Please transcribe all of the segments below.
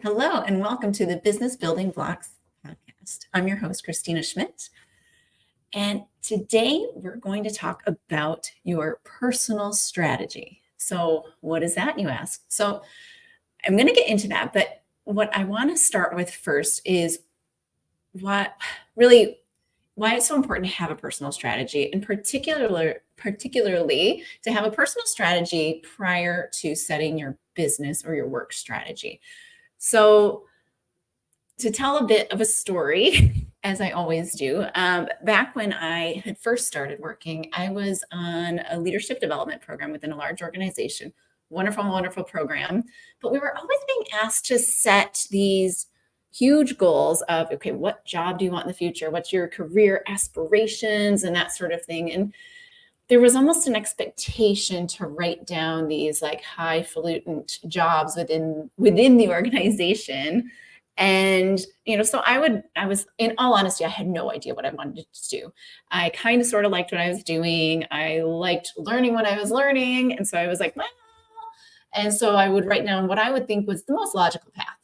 Hello, and welcome to the Business Building Blocks podcast. I'm your host, Kristina Schmidt. And today we're going to talk about your personal strategy. So, what is that, you ask? So, I'm going to get into that. But what I want to start with first is why it's so important to have a personal strategy, and particularly to have a personal strategy prior to setting your business or your work strategy. So, to tell a bit of a story, as I always do, back when I had first started working, I was on a leadership development program within a large organization. Wonderful, wonderful program. But we were always being asked to set these huge goals of, okay, what job do you want in the future? What's your career aspirations and that sort of thing? And there was almost an expectation to write down these like highfalutin jobs within the organization. And, so I was, in all honesty, I had no idea what I wanted to do. I kind of sort of liked what I was doing. I liked learning what I was learning. And so I was like, well, and so I would write down what I would think was the most logical path,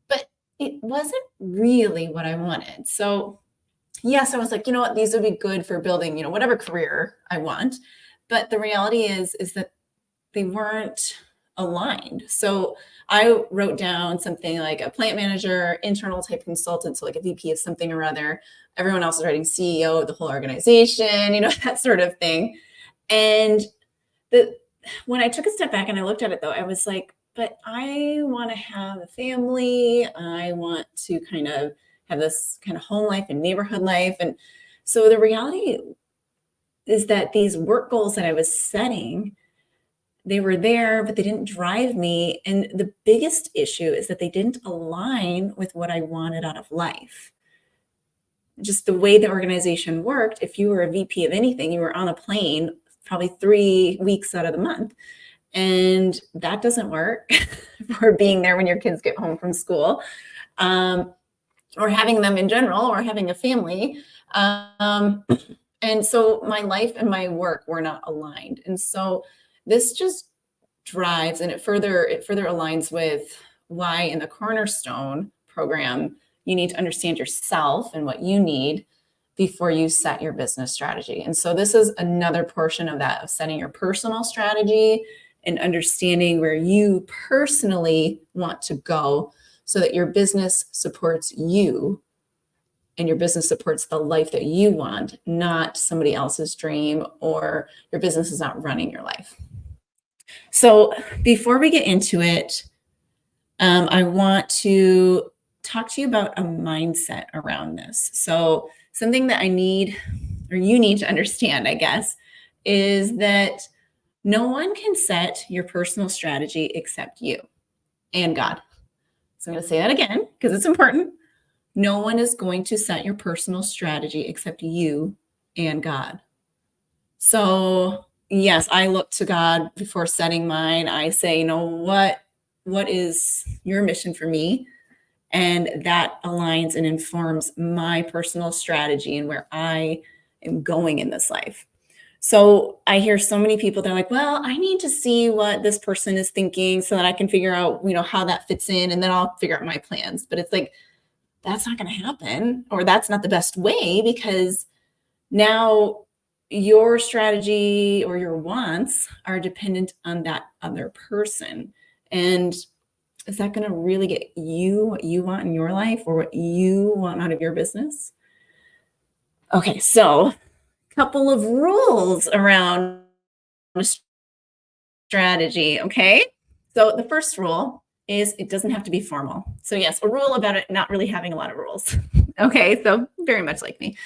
but it wasn't really what I wanted. So yes, I was like, you know what, these would be good for building, whatever career I want. But the reality is that they weren't aligned. So I wrote down something like a plant manager, internal type consultant, so like a VP of something or other. Everyone else is writing CEO of the whole organization, that sort of thing. And when I took a step back and I looked at it though, I was like, but I want to have a family. I want to kind of have this kind of home life and neighborhood life. And so the reality is that these work goals that I was setting, they were there, but they didn't drive me. And the biggest issue is that they didn't align with what I wanted out of life. Just the way the organization worked, if you were a VP of anything, you were on a plane probably 3 weeks out of the month. And that doesn't work for being there when your kids get home from school, or having them in general, or having a family. And so my life and my work were not aligned. And so this just drives, and it further aligns with why in the Cornerstone program, you need to understand yourself and what you need before you set your business strategy. And so this is another portion of that, of setting your personal strategy and understanding where you personally want to go so that your business supports you and your business supports the life that you want, not somebody else's dream, or your business is not running your life. So before we get into it, I want to talk to you about a mindset around this. So something that you need to understand, I guess, is that no one can set your personal strategy except you and God. So I'm going to say that again because it's important. No one is going to set your personal strategy except you and God. So yes, I look to God before setting mine. I say, what is your mission for me? And that aligns and informs my personal strategy and where I am going in this life. So I hear so many people, they're like, well, I need to see what this person is thinking so that I can figure out, how that fits in, and then I'll figure out my plans. But it's like, that's not going to happen, or that's not the best way, because now your strategy or your wants are dependent on that other person. And is that going to really get you what you want in your life or what you want out of your business? Okay, so couple of rules around strategy, okay? So the first rule is it doesn't have to be formal. So yes, a rule about it not really having a lot of rules. Okay, so very much like me.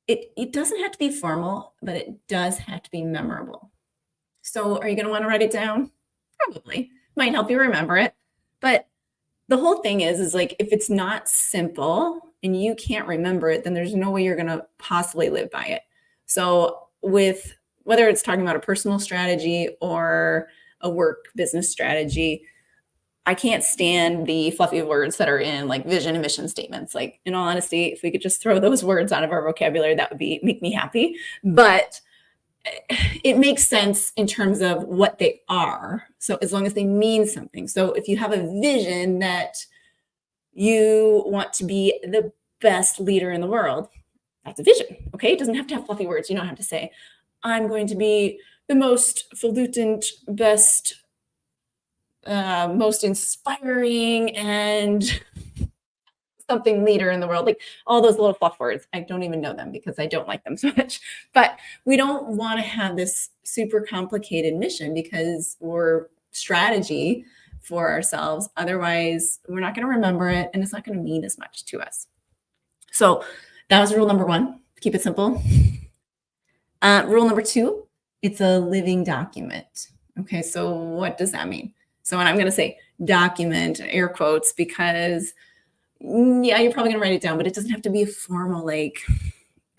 It doesn't have to be formal, but it does have to be memorable. So are you going to want to write it down? Probably. Might help you remember it. But the whole thing is like, if it's not simple and you can't remember it, then there's no way you're going to possibly live by it. So with whether it's talking about a personal strategy or a work business strategy, I can't stand the fluffy words that are in like vision and mission statements. Like, in all honesty, if we could just throw those words out of our vocabulary, that would make me happy. But it makes sense in terms of what they are. So as long as they mean something. So if you have a vision that you want to be the best leader in the world, that's a vision. Okay. It doesn't have to have fluffy words. You don't have to say, I'm going to be the most falutant, best, most inspiring and something leader in the world, like all those little fluff words. I don't even know them because I don't like them so much. But we don't want to have this super complicated mission because we're strategy for ourselves. Otherwise, we're not going to remember it and it's not going to mean as much to us. So that was rule number 1. Keep it simple. Rule number 2, it's a living document. Okay, so what does that mean? So when I'm going to say document, air quotes, because yeah, you're probably going to write it down, but it doesn't have to be a formal like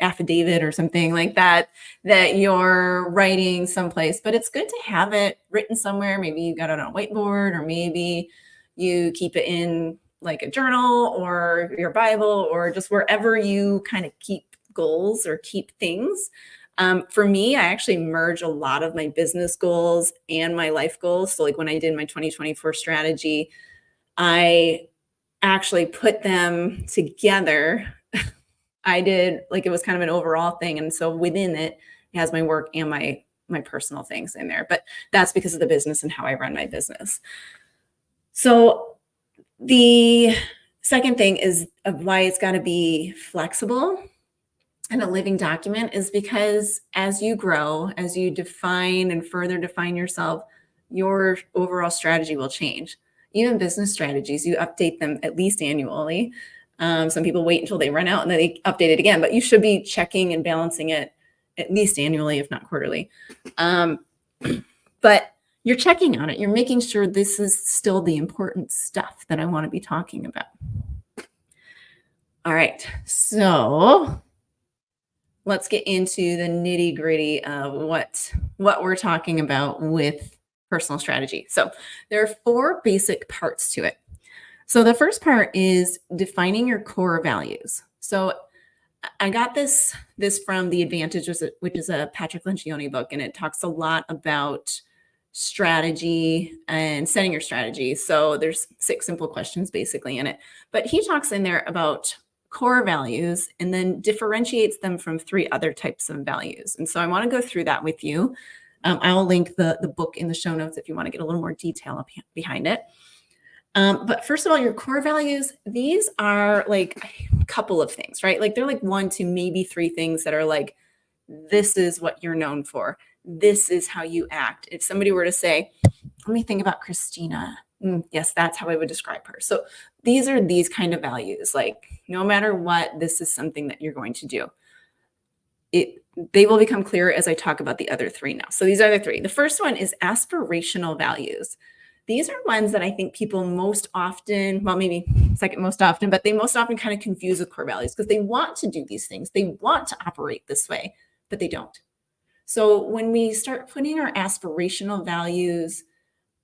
affidavit or something like that you're writing someplace, but it's good to have it written somewhere. Maybe you got it on a whiteboard, or maybe you keep it in like a journal or your Bible, or just wherever you kind of keep goals or keep things. For me, I actually merge a lot of my business goals and my life goals. So like when I did my 2024 strategy, I actually put them together. I did like, it was kind of an overall thing. And so within it, it has my work and my personal things in there, but that's because of the business and how I run my business. So the second thing is of why it's got to be flexible and a living document is because as you grow, as you define and further define yourself, your overall strategy will change. Even business strategies, you update them at least annually. Some people wait until they run out and then they update it again, but you should be checking and balancing it at least annually, if not quarterly. But you're checking on it. You're making sure this is still the important stuff that I want to be talking about. All right, so let's get into the nitty gritty of what we're talking about with personal strategy. So there are 4 basic parts to it. So the first part is defining your core values. So I got this from The Advantage, which is a Patrick Lencioni book, and it talks a lot about strategy and setting your strategy. So there's 6 simple questions basically in it. But he talks in there about core values and then differentiates them from 3 other types of values. And so I want to go through that with you. I'll link the book in the show notes if you want to get a little more detail behind it. But first of all, your core values, these are like a couple of things, right? Like they're like 1 to maybe 3 things that are like, this is what you're known for. This is how you act. If somebody were to say, let me think about Kristina. Yes, that's how I would describe her. So these are these kind of values. Like no matter what, this is something that you're going to do. They will become clearer as I talk about the other 3 now. So these are the 3. The first one is aspirational values. These are ones that I think people most often, well, maybe second most often, but they most often kind of confuse with core values because they want to do these things. They want to operate this way, but they don't. So when we start putting our aspirational values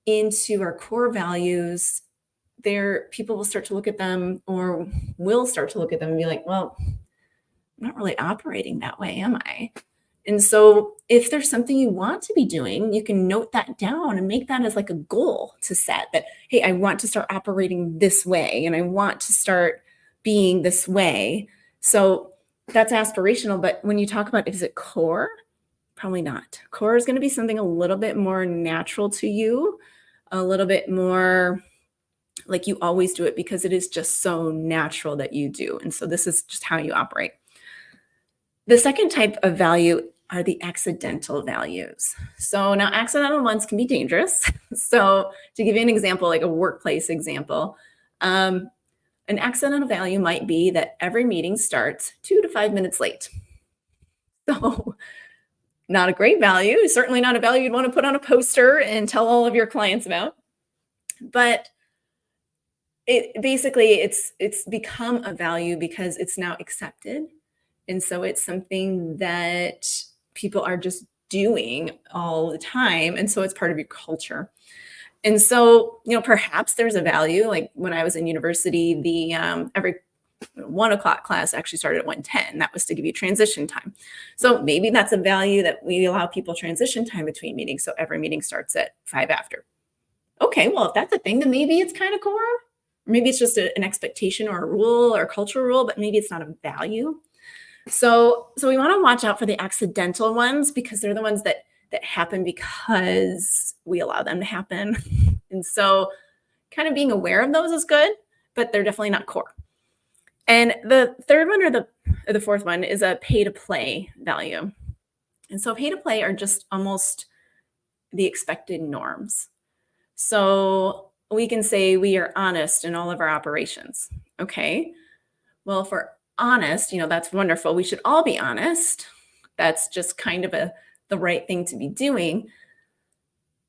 into our core values, people will start to look at them or will start to look at them and be like, well, I'm not really operating that way, am I? And so if there's something you want to be doing, you can note that down and make that as like a goal to set that, hey, I want to start operating this way and I want to start being this way. So that's aspirational. But when you talk about, is it core? Probably not. Core is going to be something a little bit more natural to you, a little bit more like you always do it because it is just so natural that you do. And so this is just how you operate. The second type of value are the accidental values. So now accidental ones can be dangerous. So to give you an example, like a workplace example, an accidental value might be that every meeting starts 2 to 5 minutes late. So not a great value, certainly not a value you'd want to put on a poster and tell all of your clients about. But it's become a value because it's now accepted. And so it's something that people are just doing all the time. And so it's part of your culture. And so, perhaps there's a value, like when I was in university, every 1 o'clock class actually started at 1:10. That was to give you transition time. So maybe that's a value that we allow people transition time between meetings. So every meeting starts at 5 after. Okay, well, if that's a thing, then maybe it's kind of core. Maybe it's just an expectation or a rule or a cultural rule, but maybe it's not a value. So we want to watch out for the accidental ones because they're the ones that happen because we allow them to happen. And so kind of being aware of those is good, but they're definitely not core. And the third one or the fourth one is a pay to play value. And so pay to play are just almost the expected norms. So we can say we are honest in all of our operations. Okay. Well, if we're honest, that's wonderful. We should all be honest. That's just kind of the right thing to be doing.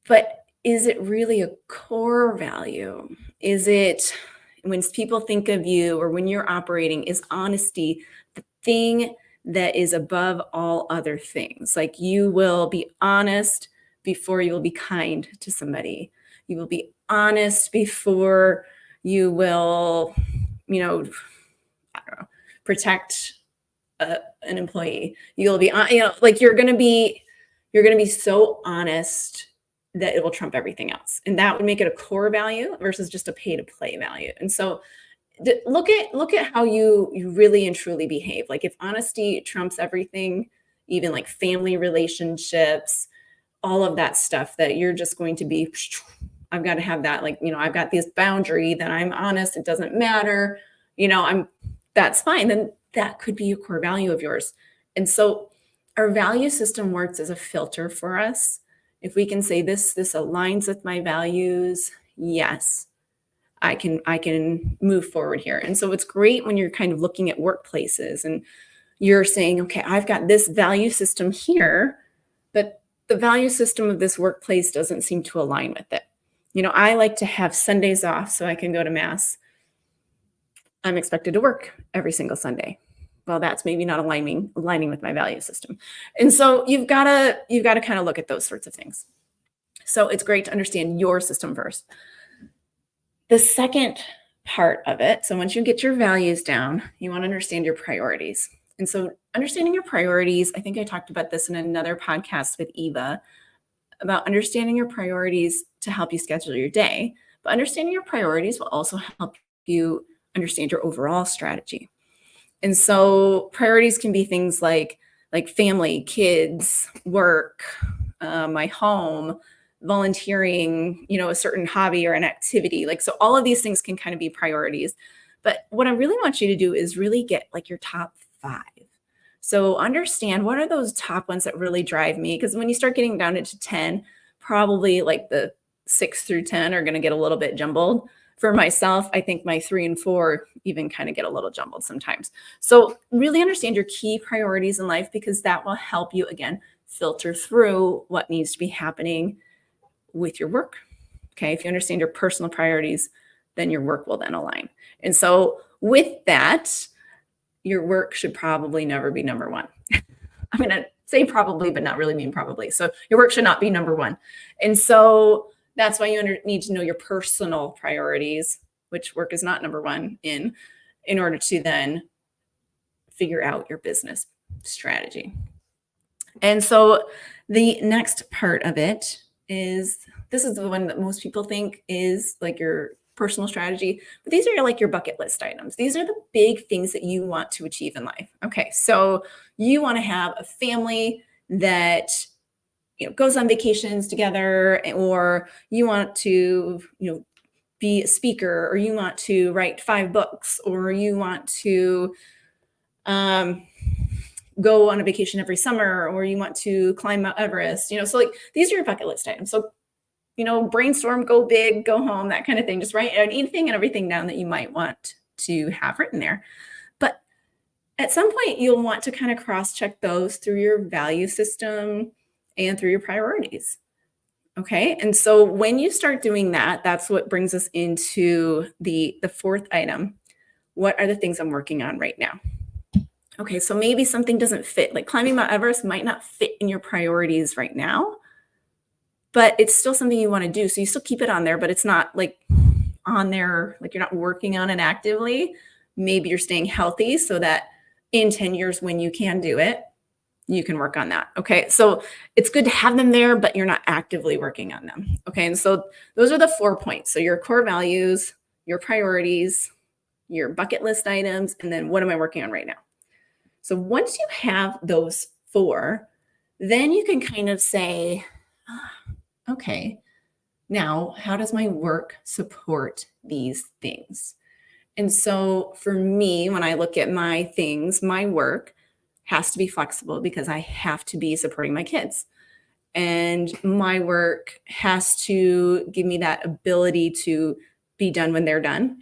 But is it really a core value? Is it, when people think of you or when you're operating, is honesty the thing that is above all other things? Like you will be honest before you will be kind to somebody. You will be honest before you will, I don't know, protect an employee. You'll be, like you're going to be so honest that it will trump everything else. And that would make it a core value versus just a pay to play value. And so look at how you really and truly behave. Like if honesty trumps everything, even like family relationships, all of that stuff, that you're just going to be, I've got to have that, like, I've got this boundary that I'm honest, it doesn't matter, that's fine. Then that could be a core value of yours. And so our value system works as a filter for us. If we can say this aligns with my values, yes, I can move forward here. And so it's great when you're kind of looking at workplaces and you're saying, okay, I've got this value system here, but the value system of this workplace doesn't seem to align with it. I like to have Sundays off so I can go to mass. I'm expected to work every single Sunday. Well, that's maybe not aligning with my value system. And so you've got to kind of look at those sorts of things. So it's great to understand your system first. The second part of it, so once you get your values down, you want to understand your priorities. And so understanding your priorities, I think I talked about this in another podcast with Eva, about understanding your priorities to help you schedule your day. But understanding your priorities will also help you understand your overall strategy. And so priorities can be things like family, kids, work, my home, volunteering, a certain hobby or an activity. So all of these things can kind of be priorities. But what I really want you to do is really get like your top 5. So understand what are those top ones that really drive me? Because when you start getting down into 10, probably like the 6 through 10 are going to get a little bit jumbled. For myself, I think my 3 and 4 even kind of get a little jumbled sometimes. So really understand your key priorities in life, because that will help you, again, filter through what needs to be happening with your work. Okay. If you understand your personal priorities, then your work will then align. And so with that, your work should probably never be number 1. I'm going to say probably, but not really mean probably. So your work should not be number 1. And so that's why you need to know your personal priorities, which work is not number 1 in order to then figure out your business strategy. And so the next part of it is, this is the one that most people think is like your personal strategy, but these are like your bucket list items. These are the big things that you want to achieve in life. Okay, so you want to have a family that goes on vacations together, or you want to be a speaker, or you want to write 5 books, or you want to go on a vacation every summer, or you want to climb Mount Everest. So like these are your bucket list items. So brainstorm, go big, go home, that kind of thing. Just write anything and everything down that you might want to have written there. But at some point, you'll want to kind of cross-check those through your value system and through your priorities. Okay. And so when you start doing that, that's what brings us into the fourth item. What are the things I'm working on right now? Okay. So maybe something doesn't fit, like climbing Mount Everest might not fit in your priorities right now, but it's still something you want to do. So you still keep it on there, but it's not like on there, like you're not working on it actively, maybe you're staying healthy so that in 10 years when you can do it, you can work on that. Okay. So it's good to have them there, but you're not actively working on them. Okay. And so those are the 4 points. So your core values, your priorities, your bucket list items, and then what am I working on right now? So once you have those 4, then you can kind of say, okay, now how does my work support these things? And so for me, when I look at my things, my work has to be flexible because I have to be supporting my kids. And my work has to give me that ability to be done when they're done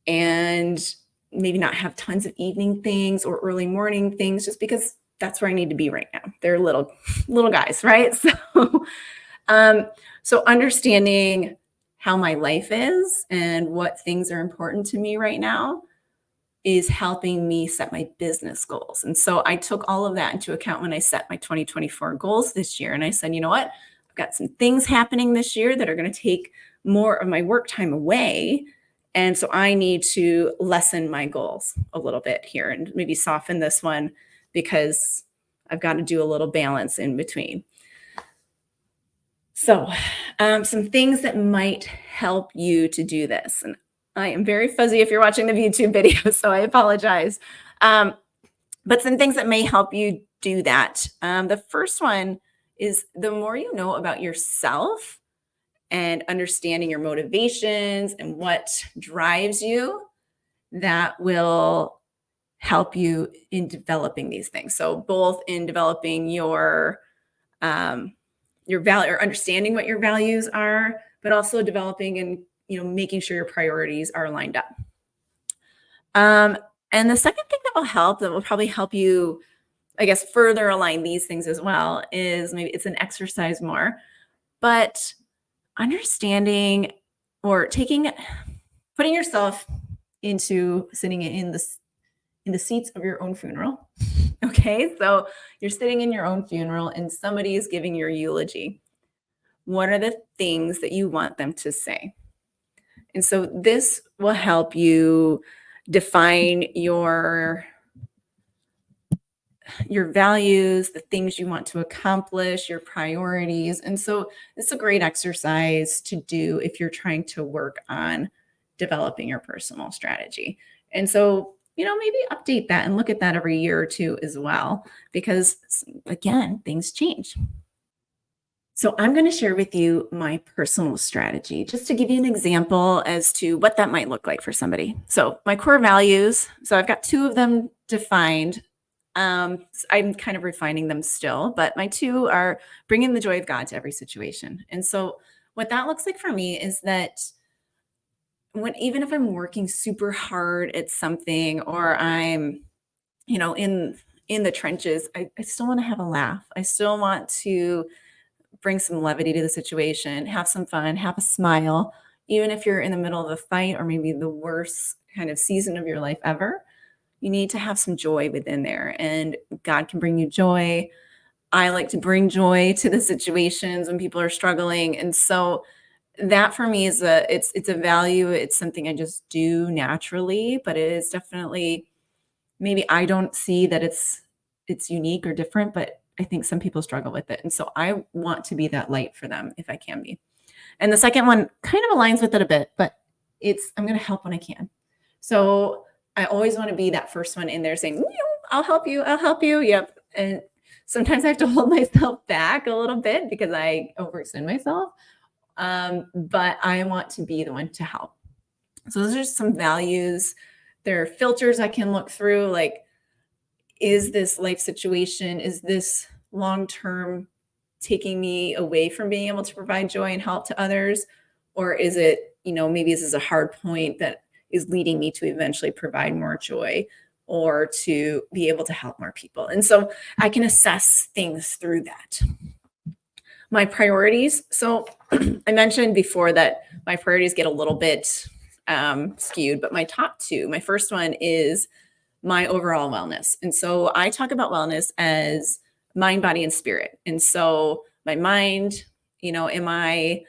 and maybe not have tons of evening things or early morning things just because that's where I need to be right now. They're little guys, right? Um, so understanding how my life is and what things are important to me right now is helping me set my business goals. And so I took all of that into account when I set my 2024 goals this year. And I said, you know what? I've got some things happening this year that are going to take more of my work time away. And so I need to lessen my goals a little bit here and maybe soften this one because I've got to do a little balance in between. So some things that might help you to do this. And I am very fuzzy if you're watching the YouTube video, so I apologize. But some things that may help you do that. The first one is the more you know about yourself and understanding your motivations and what drives you, that will help you in developing these things. So both in developing your value or understanding what your values are, but also developing and making sure your priorities are lined up. And the second thing that will probably help you, I guess, further align these things as well is maybe it's an exercise more, but understanding or putting yourself into sitting in the seats of your own funeral. Okay, so you're sitting in your own funeral and somebody is giving your eulogy. What are the things that you want them to say? And so this will help you define your values, the things you want to accomplish, your priorities. And so it's a great exercise to do if you're trying to work on developing your personal strategy. And so, maybe update that and look at that every year or two as well, because again, things change. So I'm going to share with you my personal strategy just to give you an example as to what that might look like for somebody. So my core values, so I've got 2 of them defined. I'm kind of refining them still, but my 2 are bringing the joy of God to every situation. And so what that looks like for me is that even if I'm working super hard at something or I'm, in the trenches, I still want to have a laugh. I still want to bring some levity to the situation, have some fun, have a smile, even if you're in the middle of a fight or maybe the worst kind of season of your life ever. You need to have some joy within there, and God can bring you joy. I like to bring joy to the situations when people are struggling. And so that for me is it's a value. It's something I just do naturally, but it is definitely, maybe I don't see that it's unique or different, but I think some people struggle with it. And so I want to be that light for them if I can be. And the second one kind of aligns with it a bit, but I'm going to help when I can. So I always want to be that first one in there saying, I'll help you. I'll help you. Yep. And sometimes I have to hold myself back a little bit because I overextend myself. But I want to be the one to help. So those are some values. There are filters I can look through, like, is this life situation, is this long-term taking me away from being able to provide joy and help to others? Or is it, maybe this is a hard point that is leading me to eventually provide more joy or to be able to help more people? And so I can assess things through that. My priorities. So I mentioned before that my priorities get a little bit skewed, but my top 2, my first one is my overall wellness. And so I talk about wellness as mind, body, and spirit. And so my mind, am I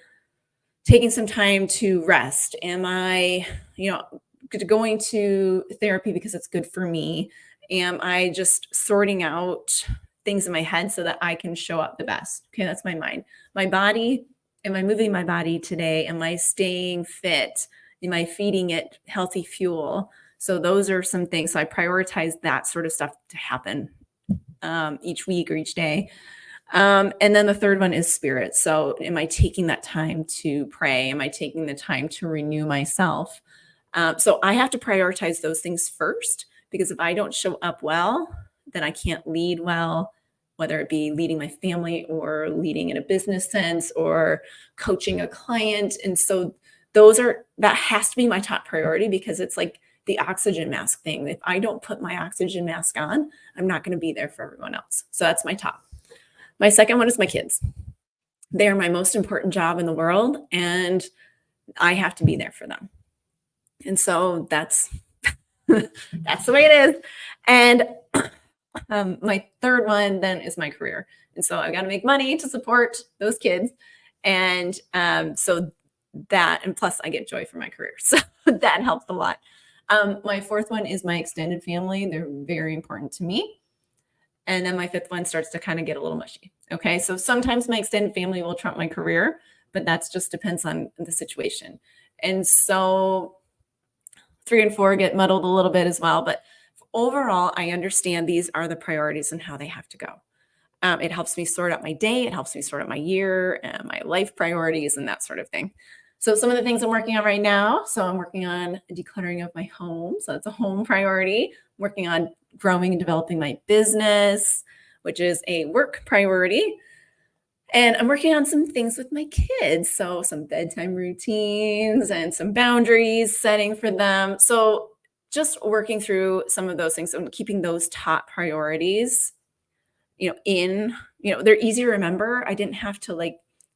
taking some time to rest? Am I, going to therapy because it's good for me? Am I just sorting out things in my head so that I can show up the best? Okay, that's my mind. My body, am I moving my body today? Am I staying fit? Am I feeding it healthy fuel? So those are some things. So I prioritize that sort of stuff to happen each week or each day. And then the third one is spirit. So am I taking that time to pray? Am I taking the time to renew myself? So I have to prioritize those things first, because if I don't show up well, then I can't lead well, whether it be leading my family or leading in a business sense or coaching a client. And so that has to be my top priority, because it's like the oxygen mask thing. If I don't put my oxygen mask on, I'm not going to be there for everyone else. So that's my top. My second one is my kids. They are my most important job in the world, and I have to be there for them. And so that's that's the way it is. And my third one then is my career. And so I've got to make money to support those kids. And so that, and plus I get joy from my career. So that helps a lot. My fourth one is my extended family. They're very important to me. And then my fifth one starts to kind of get a little mushy. Okay. So sometimes my extended family will trump my career, but that's just depends on the situation. And so 3 and 4 get muddled a little bit as well. But overall, I understand these are the priorities and how they have to go. It helps me sort out my day. It helps me sort out my year and my life priorities and that sort of thing. So some of the things I'm working on right now. So I'm working on decluttering of my home. So that's a home priority. I'm working on growing and developing my business, which is a work priority. And I'm working on some things with my kids. So some bedtime routines and some boundaries setting for them. So just working through some of those things and keeping those top priorities, they're easy to remember. I didn't have to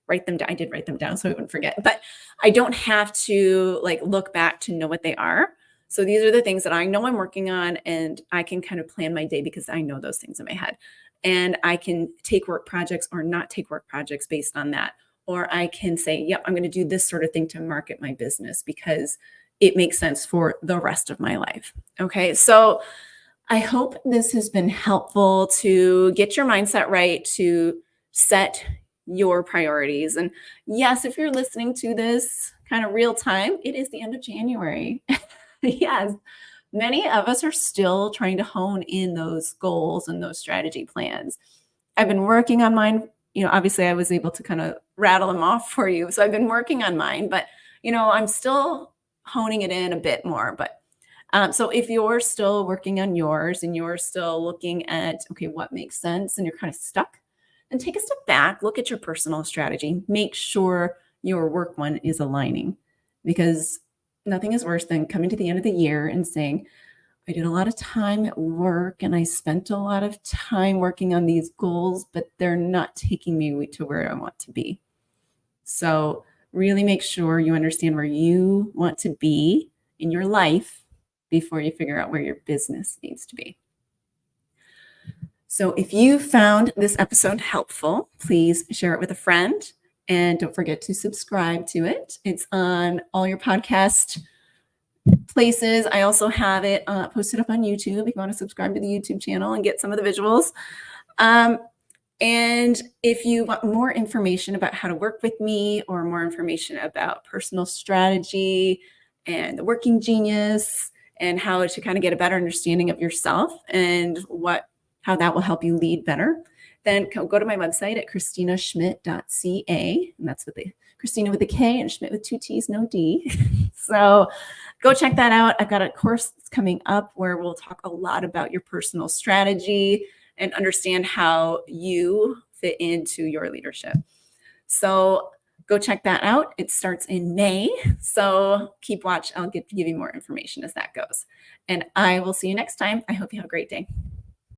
write them down. I did write them down so I wouldn't forget, but I don't have to look back to know what they are. So these are the things that I know I'm working on, and I can kind of plan my day because I know those things in my head. And I can take work projects or not take work projects based on that. Or I can say, yep, I'm going to do this sort of thing to market my business because it makes sense for the rest of my life. Okay. So I hope this has been helpful to get your mindset right, to set your priorities. And yes, if you're listening to this kind of real time, it is the end of January. Yes. Many of us are still trying to hone in those goals and those strategy plans. I've been working on mine. Obviously I was able to kind of rattle them off for you. So I've been working on mine, but I'm still honing it in a bit more. But so if you're still working on yours and you're still looking at, okay, what makes sense, and you're kind of stuck, then take a step back, look at your personal strategy, make sure your work one is aligning, because nothing is worse than coming to the end of the year and saying, I did a lot of time at work and I spent a lot of time working on these goals, but they're not taking me to where I want to be. So really make sure you understand where you want to be in your life before you figure out where your business needs to be. So if you found this episode helpful, please share it with a friend. And don't forget to subscribe to it. It's on all your podcast places. I also have it posted up on YouTube if you want to subscribe to the YouTube channel and get some of the visuals. And if you want more information about how to work with me, or more information about personal strategy and the working genius, and how to kind of get a better understanding of yourself and how that will help you lead better, then go to my website at KristinaSchmidt.ca. And that's with the Kristina with a K and Schmidt with 2 T's, no D. So go check that out. I've got a course that's coming up where we'll talk a lot about your personal strategy and understand how you fit into your leadership. So go check that out. It starts in May. So keep watch. I'll give you more information as that goes. And I will see you next time. I hope you have a great day.